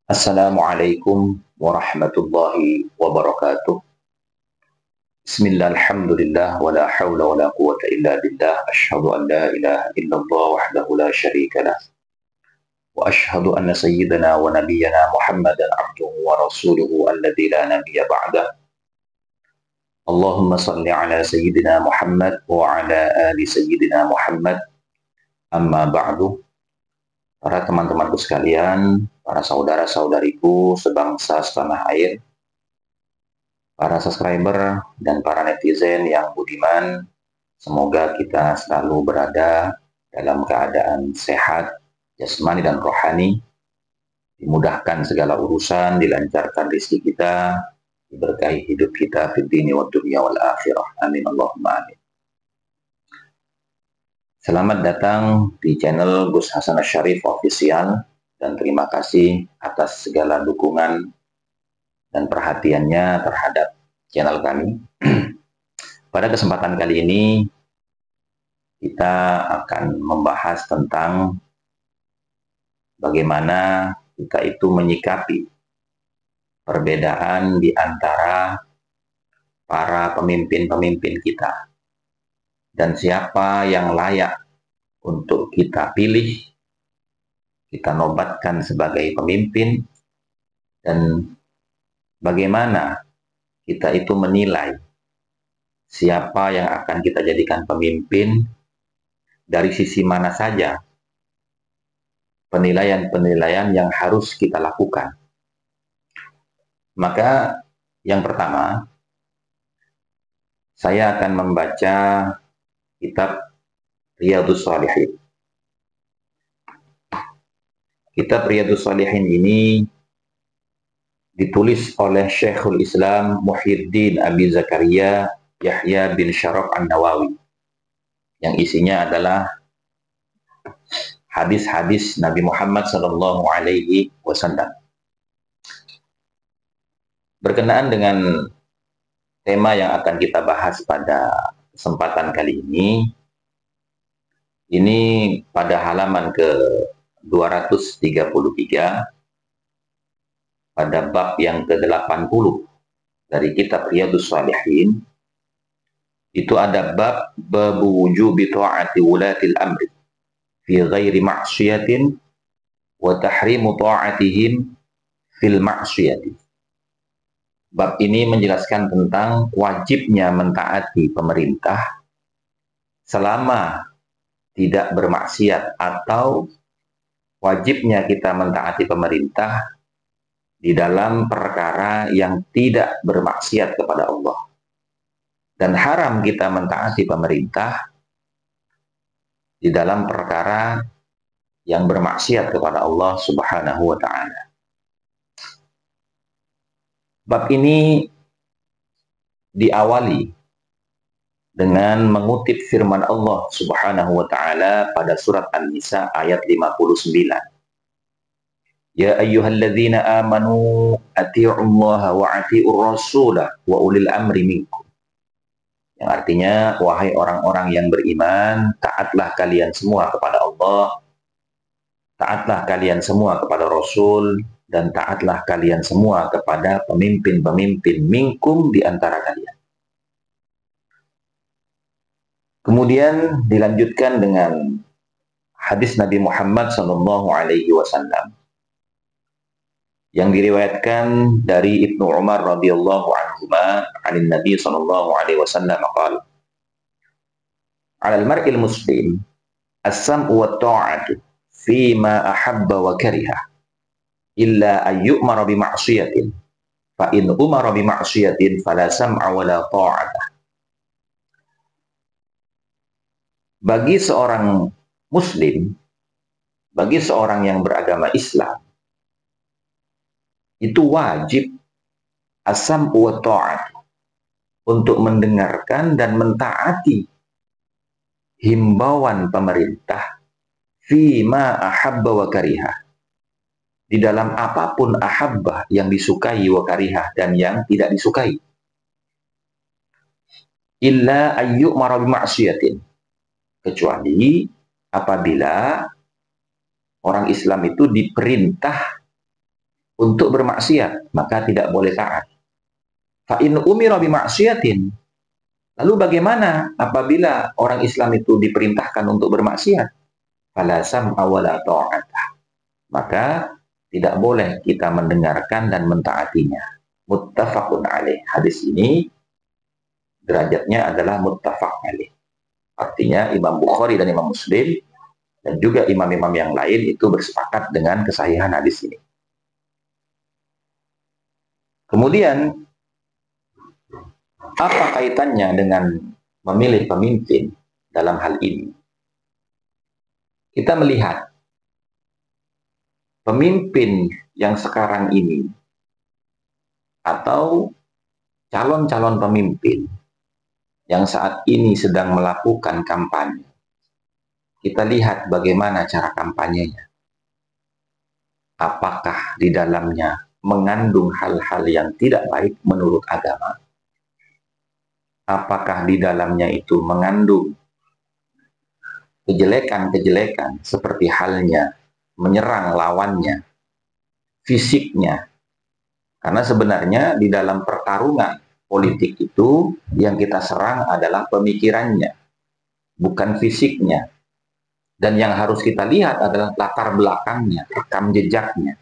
Assalamualaikum warahmatullahi wabarakatuh. Bismillah, alhamdulillah, wa la hawla wa la quwata illa billah. Ashhadu an la ilaha illallah wahdahu la syarika lah. Wa ashhadu anna sayyidana wa nabiyyana Muhammadan abduhu wa rasuluhu alladzi la nabiyya ba'dah. Allahumma salli ala sayyidina Muhammad wa ala ali sayyidina Muhammad. Amma ba'du. Para teman-temanku sekalian, para saudara-saudariku sebangsa setanah air, para subscriber dan para netizen yang budiman, semoga kita selalu berada dalam keadaan sehat, jasmani dan rohani, dimudahkan segala urusan, dilancarkan rezeki kita, diberkahi hidup kita fid dini wad dunya wal akhirah. Amin Allahumma amin. Selamat datang di channel Gus Hasan Syarif Official dan terima kasih atas segala dukungan dan perhatiannya terhadap channel kami. Pada kesempatan kali ini kita akan membahas tentang bagaimana kita itu menyikapi perbedaan di antara para pemimpin-pemimpin kita. Dan siapa yang layak untuk kita pilih, kita nobatkan sebagai pemimpin, dan bagaimana kita itu menilai siapa yang akan kita jadikan pemimpin, dari sisi mana saja penilaian-penilaian yang harus kita lakukan. Maka yang pertama, saya akan membaca kitab Riyadhus Shalihin. Kitab Riyadhus Shalihin ini ditulis oleh Syekhul Islam Muhyiddin Abi Zakaria Yahya bin Syaraf An-Nawawi, yang isinya adalah hadis-hadis Nabi Muhammad SAW. Berkenaan dengan tema yang akan kita bahas pada kesempatan kali ini pada halaman ke 233 pada bab yang ke-80 dari kitab Riyadhus Shalihin. Itu ada bab wujubi ta'ati wulatil amri fi ghairi ma'syiyatin wa tahrimu ta'atihim fil ma'syiyati. Bab ini menjelaskan tentang wajibnya mentaati pemerintah selama tidak bermaksiat, atau wajibnya kita mentaati pemerintah di dalam perkara yang tidak bermaksiat kepada Allah. Dan haram kita mentaati pemerintah di dalam perkara yang bermaksiat kepada Allah Subhanahu wa ta'ala. Bab ini diawali dengan mengutip firman Allah Subhanahu wa ta'ala pada surat An-Nisa ayat 59. Ya ayyuhalladzina amanu ati'ullaha wa ati'ur rasulah wa ulil amri minkum. Yang artinya, wahai orang-orang yang beriman, taatlah kalian semua kepada Allah, taatlah kalian semua kepada Rasul, dan taatlah kalian semua kepada pemimpin-pemimpin minkum di antara kalian. Kemudian dilanjutkan dengan hadis Nabi Muhammad SAW yang diriwayatkan dari Ibnu Umar radhiyallahu anhuma anin Nabi sallallahu alaihi wasallam qala: "Alal mar'il muslim as-sam'u wat ta'atu fi ma ahabba wa kariha illa ayyumara bi ma'siyatin fa in umara bi ma'siyatin fala sam'a wa la ta'ata." Bagi seorang muslim, bagi seorang yang beragama Islam, itu wajib as-sam'u wa ta'at, untuk mendengarkan dan mentaati himbauan pemerintah fi ma ahabba wa kariha, di dalam apapun ahabbah, yang disukai, wa karihah, dan yang tidak disukai. Illa ayyumara bi ma'siyatin, kecuali apabila orang Islam itu diperintah untuk bermaksiat, maka tidak boleh taat. Fa in umira bimaksiatin, lalu bagaimana apabila orang Islam itu diperintahkan untuk bermaksiat? Fala sam'a wala ta'at, maka tidak boleh kita mendengarkan dan mentaatinya. Muttafaqun alaih. Hadis ini derajatnya adalah muttafaq alaih. Artinya Imam Bukhari dan Imam Muslim dan juga imam-imam yang lain itu bersepakat dengan kesahihan hadis ini. Kemudian, apa kaitannya dengan memilih pemimpin dalam hal ini? Kita melihat pemimpin yang sekarang ini atau calon-calon pemimpin yang saat ini sedang melakukan kampanye. Kita lihat bagaimana cara kampanyenya. Apakah di dalamnya mengandung hal-hal yang tidak baik menurut agama? Apakah di dalamnya itu mengandung kejelekan-kejelekan seperti halnya menyerang lawannya, fisiknya? Karena sebenarnya di dalam pertarungan politik itu yang kita serang adalah pemikirannya, bukan fisiknya. Dan yang harus kita lihat adalah latar belakangnya, rekam jejaknya,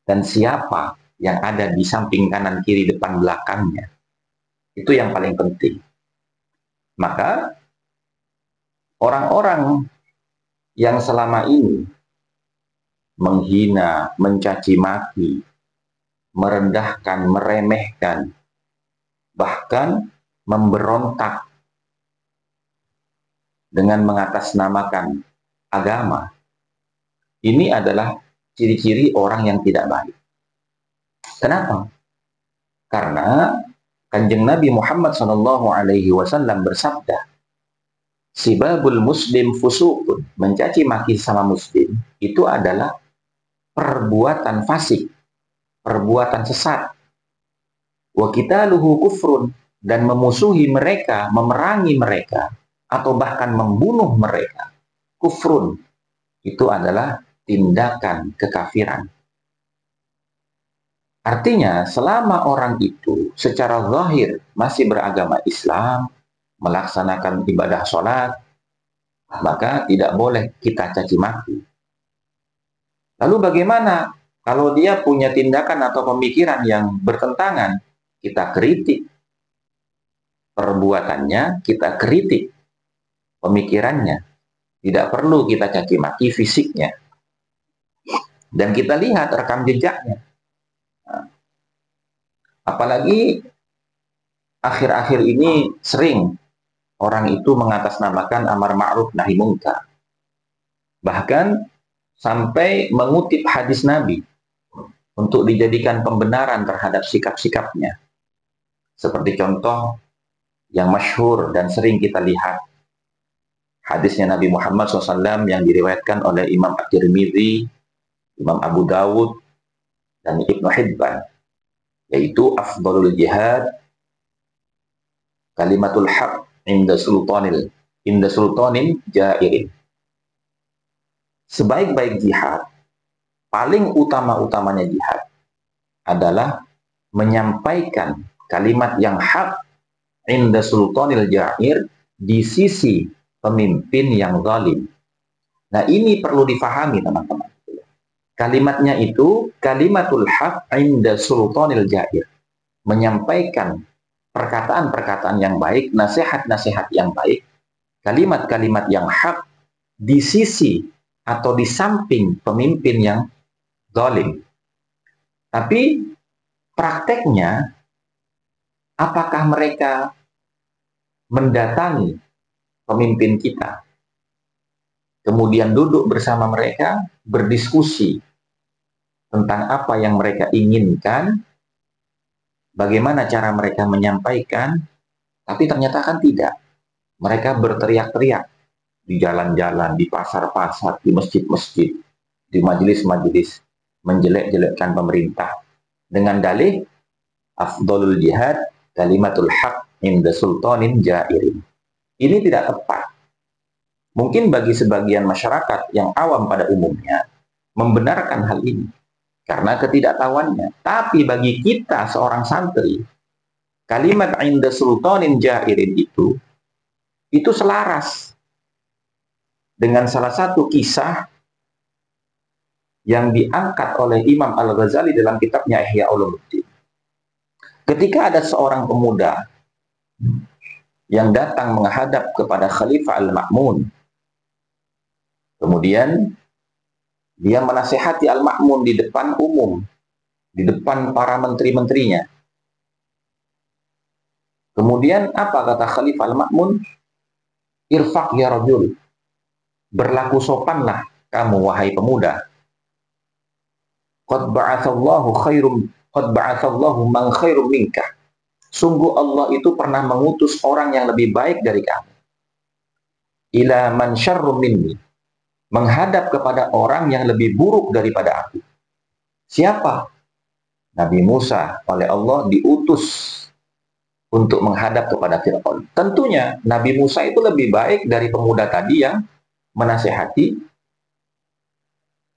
dan siapa yang ada di samping kanan kiri depan belakangnya. Itu yang paling penting. Maka orang-orang yang selama ini menghina, mencaci maki, merendahkan, meremehkan, bahkan memberontak dengan mengatasnamakan agama, ini adalah ciri-ciri orang yang tidak baik. Kenapa? Karena Kanjeng Nabi Muhammad SAW bersabda, sibabul muslim fusuqun, mencaci maki sama muslim itu adalah perbuatan fasik, perbuatan sesat. Wa qitaluhu kufrun, dan memusuhi mereka, memerangi mereka, atau bahkan membunuh mereka, kufrun, itu adalah tindakan kekafiran. Artinya, selama orang itu secara zahir masih beragama Islam, melaksanakan ibadah sholat, maka tidak boleh kita caci maki. Lalu bagaimana kalau dia punya tindakan atau pemikiran yang bertentangan? Kita kritik perbuatannya, kita kritik pemikirannya. Tidak perlu kita caci maki fisiknya. Dan kita lihat rekam jejaknya. Apalagi akhir-akhir ini sering orang itu mengatasnamakan amar ma'ruf nahi munkar. Bahkan sampai mengutip hadis Nabi untuk dijadikan pembenaran terhadap sikap-sikapnya. Seperti contoh yang masyhur dan sering kita lihat, hadisnya Nabi Muhammad SAW yang diriwayatkan oleh Imam At-Tirmidzi, Imam Abu Dawud, dan Ibnu Hibban, yaitu afdalul jihad kalimatul haq inda sultanin jairin. Sebaik-baik jihad, paling utama-utamanya jihad adalah menyampaikan kalimat yang hak inda sultanil jair, di sisi pemimpin yang zalim. Nah, ini perlu difahami teman-teman. Kalimatnya itu kalimatul haq inda sultanil jair, menyampaikan perkataan-perkataan yang baik, nasihat-nasihat yang baik, kalimat-kalimat yang hak di sisi atau di samping pemimpin yang zalim. Tapi prakteknya, apakah mereka mendatangi pemimpin kita, kemudian duduk bersama mereka, berdiskusi tentang apa yang mereka inginkan, bagaimana cara mereka menyampaikan, tapi ternyata kan tidak. Mereka berteriak-teriak di jalan-jalan, di pasar-pasar, di masjid-masjid, di majelis-majelis, menjelek-jelekkan pemerintah dengan dalih afdalul jihad kalimatul haq inda sultanin jairin. Ini tidak tepat. Mungkin bagi sebagian masyarakat yang awam pada umumnya membenarkan hal ini. karena ketidaktahuannya. Tapi bagi kita seorang santri, kalimat inda sultanin jairin itu selaras dengan salah satu kisah yang diangkat oleh Imam Al-Ghazali dalam kitabnya Ihya Ulumuddin. Ketika ada seorang pemuda yang datang menghadap kepada Khalifah Al-Ma'mun, kemudian dia menasihati Al-Ma'mun di depan umum, di depan para menteri-menterinya. Kemudian apa kata Khalifah Al-Ma'mun? Irfaq ya rajul, berlaku sopanlah kamu wahai pemuda. Qad ba'atsallahu man khairum minka. Sungguh Allah itu pernah mengutus orang yang lebih baik dari kamu. Ila man syarrum minni, menghadap kepada orang yang lebih buruk daripada aku. Siapa? Nabi Musa oleh Allah diutus untuk menghadap kepada Fir'aun. Tentunya Nabi Musa itu lebih baik dari pemuda tadi yang menasihati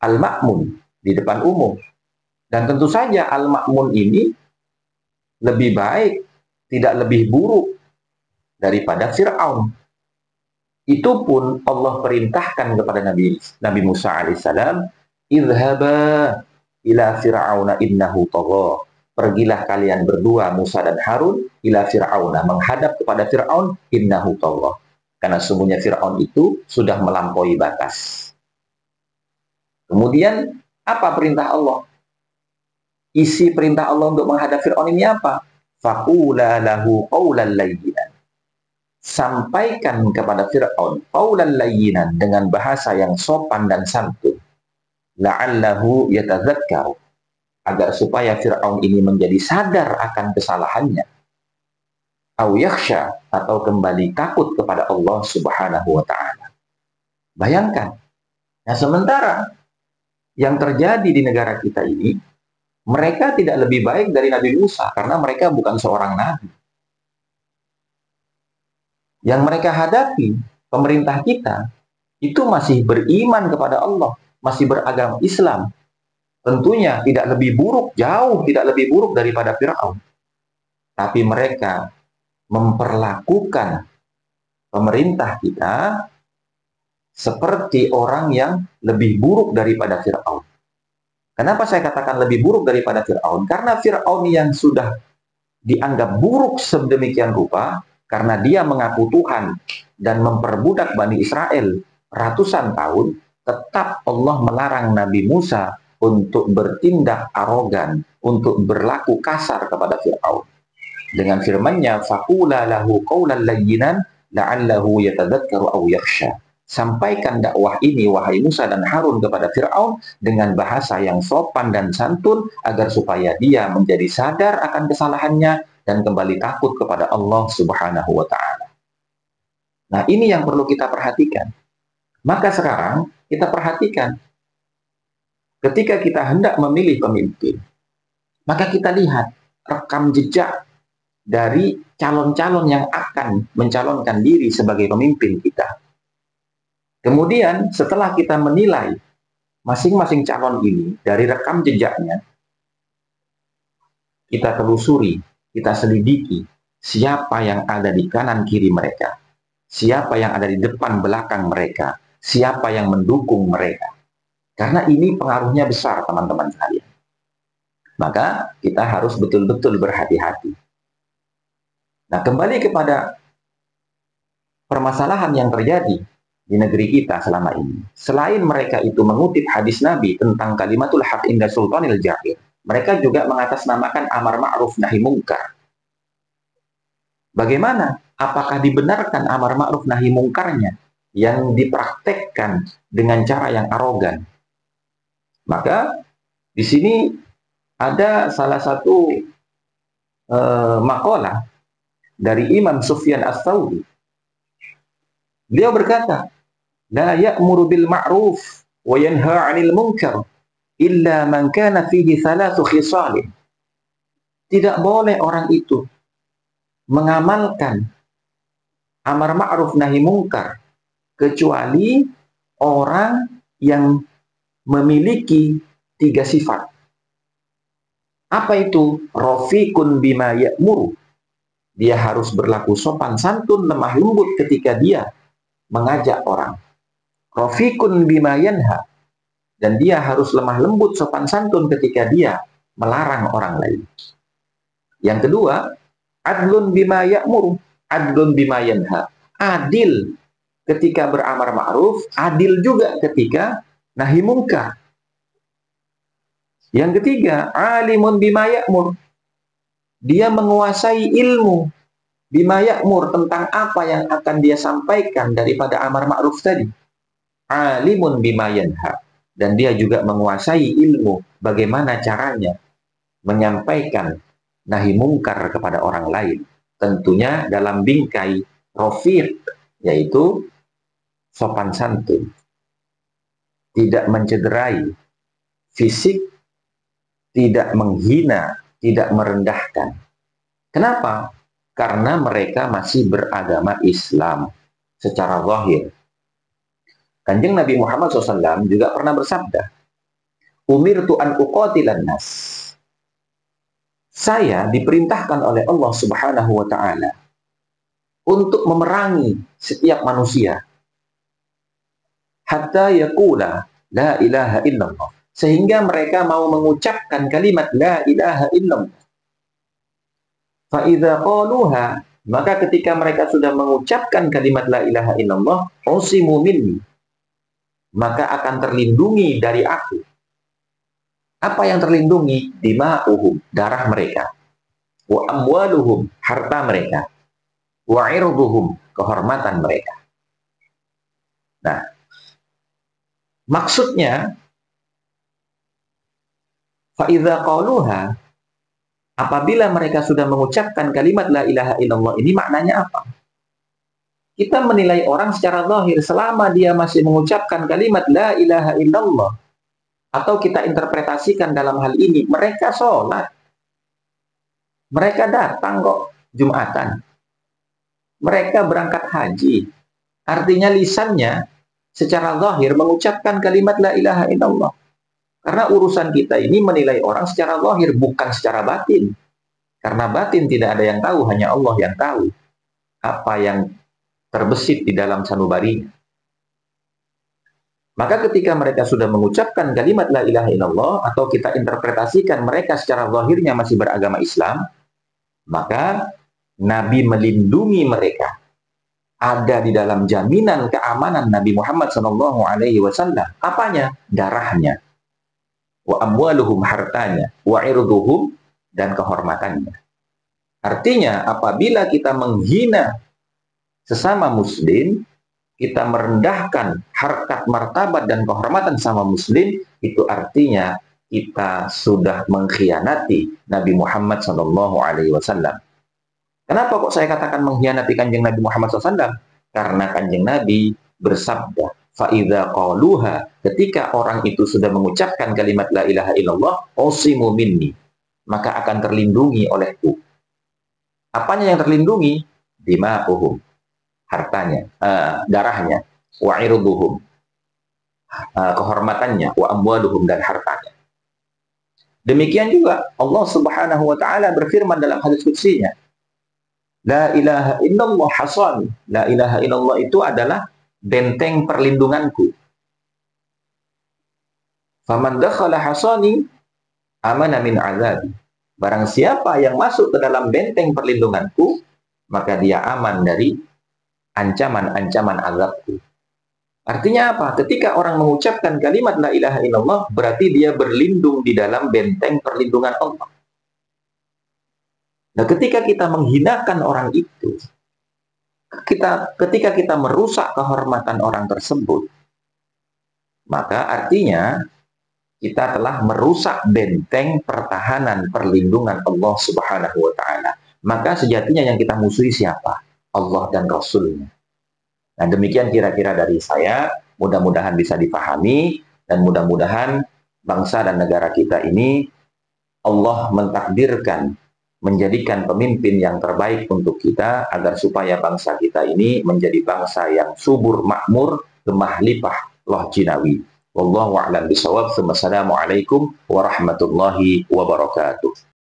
Al-Ma'mun di depan umum. Dan tentu saja Al-Ma'mun ini lebih baik, tidak lebih buruk daripada Fir'aun. Itu pun Allah perintahkan kepada Nabi Musa alaihissalam, idhaba ila fir'auna innahu tagha. Pergilah kalian berdua, Musa dan Harun, ila fir'auna, menghadap kepada Fir'aun, innahu tagha. Karena sungguhnya Fir'aun itu sudah melampaui batas. Kemudian apa perintah Allah? Isi perintah Allah untuk menghadap Fir'aun ini apa? Faqula lahu qawlan layyinan. Sampaikan kepada Fir'aun qawlan layyinan, dengan bahasa yang sopan dan santun. La'allahu yatadzakkaru, agar supaya Fir'aun ini menjadi sadar akan kesalahannya. Au yakhsha, atau kembali takut kepada Allah Subhanahu wa ta'ala. Bayangkan. Nah, sementara yang terjadi di negara kita ini, mereka tidak lebih baik dari Nabi Musa karena mereka bukan seorang nabi. Yang mereka hadapi, pemerintah kita, itu masih beriman kepada Allah, masih beragama Islam. Tentunya tidak lebih buruk, jauh tidak lebih buruk daripada Fir'aun. Tapi mereka memperlakukan pemerintah kita seperti orang yang lebih buruk daripada Fir'aun. Kenapa saya katakan lebih buruk daripada Fir'aun? Karena Fir'aun yang sudah dianggap buruk sedemikian rupa, karena dia mengaku Tuhan dan memperbudak Bani Israel ratusan tahun, tetap Allah melarang Nabi Musa untuk bertindak arogan, untuk berlaku kasar kepada Fir'aun. Dengan firman-Nya, faqula lahu qawlan layyinan la'allahu yatadzakkaru aw yakhsha. Sampaikan dakwah ini, wahai Musa dan Harun, kepada Fir'aun dengan bahasa yang sopan dan santun, agar supaya dia menjadi sadar akan kesalahannya dan kembali takut kepada Allah Subhanahu wa ta'ala. Nah, ini yang perlu kita perhatikan. Maka sekarang kita perhatikan, ketika kita hendak memilih pemimpin, maka kita lihat rekam jejak dari calon-calon yang akan mencalonkan diri sebagai pemimpin kita. Kemudian setelah kita menilai masing-masing calon ini dari rekam jejaknya, kita telusuri, kita selidiki siapa yang ada di kanan kiri mereka, siapa yang ada di depan belakang mereka, siapa yang mendukung mereka. Karena ini pengaruhnya besar, teman-teman sekalian. Maka kita harus betul-betul berhati-hati. Nah, kembali kepada permasalahan yang terjadi di negeri kita selama ini. Selain mereka itu mengutip hadis Nabi tentang kalimatul haq inda sultanil jahil, mereka juga mengatasnamakan amar ma'ruf nahi mungkar. Bagaimana? Apakah dibenarkan amar ma'ruf nahi mungkarnya yang dipraktekkan dengan cara yang arogan? Maka di sini ada salah satu makalah dari Imam Sufyan Ats-Tsauri. Beliau berkata, la ya'muru bil ma'ruf wa yanha 'anil munkar illa man kana fihi thalathu khisalin. Tidak boleh orang itu mengamalkan amar ma'ruf nahi mungkar kecuali orang yang memiliki 3 sifat. Apa itu? Rafiqun bima ya'muru. Dia harus berlaku sopan santun, lemah lembut ketika dia mengajak orang. Rafiqun bima yanha. Dan dia harus lemah lembut, sopan santun ketika dia melarang orang lain. Yang kedua, adlun bima ya'muru, adlun bima yanha. Adil ketika beramar ma'ruf, adil juga ketika nahi mungkar. Yang ketiga, alimun bima ya'mur. Dia menguasai ilmu bima ya'mur, tentang apa yang akan dia sampaikan daripada amar ma'ruf tadi. Alimun bima yanha. Dan dia juga menguasai ilmu bagaimana caranya menyampaikan nahi mungkar kepada orang lain. Tentunya dalam bingkai rafiq, yaitu sopan santun, tidak mencederai fisik, tidak menghina, tidak merendahkan. Kenapa? Karena mereka masih beragama Islam secara zahir. Kanjeng Nabi Muhammad SAW juga pernah bersabda, umirtu an uqatilan nas. Saya diperintahkan oleh Allah Subhanahu wa Ta'ala untuk memerangi setiap manusia hatta yaqula la ilaha illallah, sehingga mereka mau mengucapkan kalimat la ilaha illallah. Fa idza qaluha, maka ketika mereka sudah mengucapkan kalimat la ilaha illallah, usimu minni, maka akan terlindungi dari aku. Apa yang terlindungi? Dima'uhum, darah mereka. Wa amwaluhum, harta mereka. Wa irduhum, kehormatan mereka. Nah, maksudnya, fa'idha qaluha, apabila mereka sudah mengucapkan kalimat la ilaha illallah ini, maknanya apa? Kita menilai orang secara zahir selama dia masih mengucapkan kalimat la ilaha illallah, atau kita interpretasikan dalam hal ini, mereka sholat, mereka datang kok Jumatan, mereka berangkat haji. Artinya lisannya secara zahir mengucapkan kalimat la ilaha illallah. Karena urusan kita ini menilai orang secara zahir, bukan secara batin. Karena batin tidak ada yang tahu, hanya Allah yang tahu apa yang terbesit di dalam sanubarinya. Maka ketika mereka sudah mengucapkan kalimat la ilaha illallah, atau kita interpretasikan mereka secara zahirnya masih beragama Islam, maka Nabi melindungi mereka. Ada di dalam jaminan keamanan Nabi Muhammad SAW. Apanya? Darahnya. Wa amwaluhum, hartanya. Wa irduhum, dan kehormatannya. Artinya apabila kita menghina sesama muslim, kita merendahkan harkat, martabat, dan kehormatan sama muslim, itu artinya kita sudah mengkhianati Nabi Muhammad SAW. Kenapa kok saya katakan mengkhianati kanjeng Nabi Muhammad SAW? Karena kanjeng Nabi bersabda, fa'idha qaluha, ketika orang itu sudah mengucapkan kalimat la ilaha illallah, usimu minni, maka akan terlindungi olehku. Apanya yang terlindungi? Dima'uhum, hartanya, darahnya, wa irduhum, kehormatannya, wa amwaluhum, dan hartanya. Demikian juga Allah Subhanahu wa Ta'ala berfirman dalam hadis qudsinya, la ilaha illallah hasani. La ilaha illallah itu adalah benteng perlindunganku. Faman dakhala hasani amana min azabi. Barang siapa yang masuk ke dalam benteng perlindunganku, maka dia aman dari ancaman-ancaman azabku. Artinya apa? Ketika orang mengucapkan kalimat la ilaha illallah, berarti dia berlindung di dalam benteng perlindungan Allah. Nah, ketika kita menghinakan orang itu, ketika kita merusak kehormatan orang tersebut, maka artinya kita telah merusak benteng pertahanan perlindungan Allah Subhanahu wa Ta'ala. Maka sejatinya yang kita musuhi siapa? Allah dan Rasulnya. Nah, demikian kira-kira dari saya. Mudah-mudahan bisa dipahami, dan mudah-mudahan bangsa dan negara kita ini Allah mentakdirkan menjadikan pemimpin yang terbaik untuk kita, agar supaya bangsa kita ini menjadi bangsa yang subur, makmur, gemah lipah, loh jinawi. Wallahu a'lam bishawab. Assalamualaikum warahmatullahi wabarakatuh.